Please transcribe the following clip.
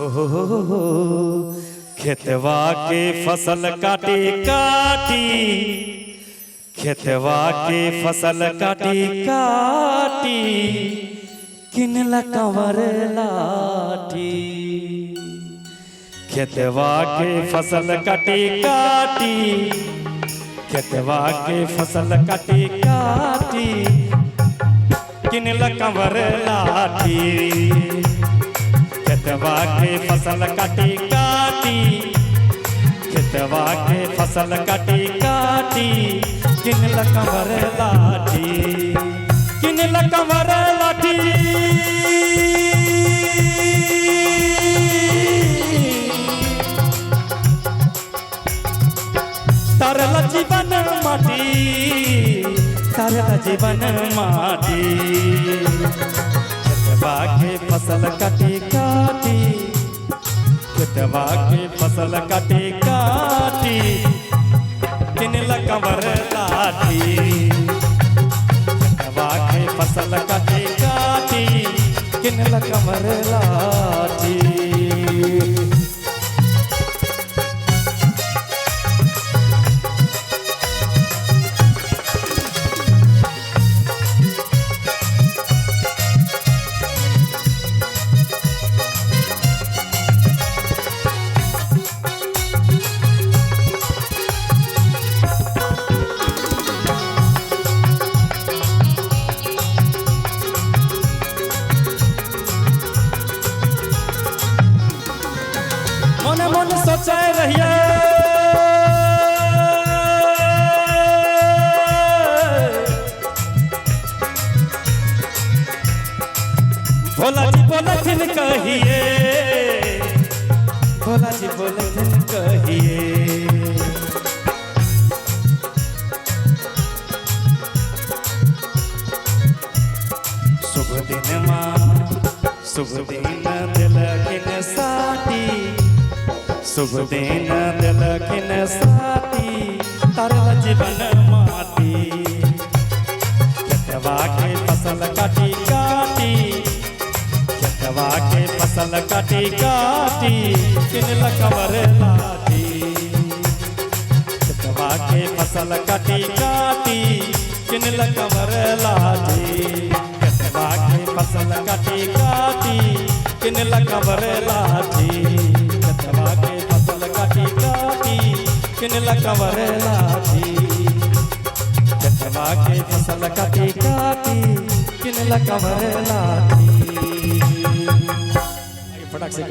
हो खेतवा के फसल काटी काटी, खेतवा के फसल काटी काटी, किनला कंवर लाठी। खेतवा के फसल काटी काटी, खेतवा के फसल काटी काटी, किनला कंवर लाठी। खेतवा के फसल काटी काटी, खेतवा के फसल काटी काटी, किनला कंवर लाठी, किनला कंवर लाठी। तारला जीवन माटी, तारला जीवन माटी। खेतवा के फसल काटी काटी, खेतवा के फसल काटी काटी, किनला कंवर लाठी। खेतवा के फसल काटी काटी, किनला कंवर लाठी। मने मन सोचे रहिए भोला जी बोलथिन कहिए, भोला जी बोलथिन कहिए। शुभ दिन माँ, शुभ दिन दिलखिन साथी, शुभ दिन दिलखिन साथी, तरला जीवन माटी। खेतवा के फसल काटी काटी, खेतवा के फसल काटी काटी, किनला कंवर लाठी। खेतवा के फसल काटी काटी, किनला कंवर लाठी। खेतवा के फसल काटी काटी, किनला कंवर लाठी। खेतवा के फसल काटी काटी, किनला कंवर लाठी। खेतवा के फसल काटी काटी, किनला कंवर लाठी। फटाक से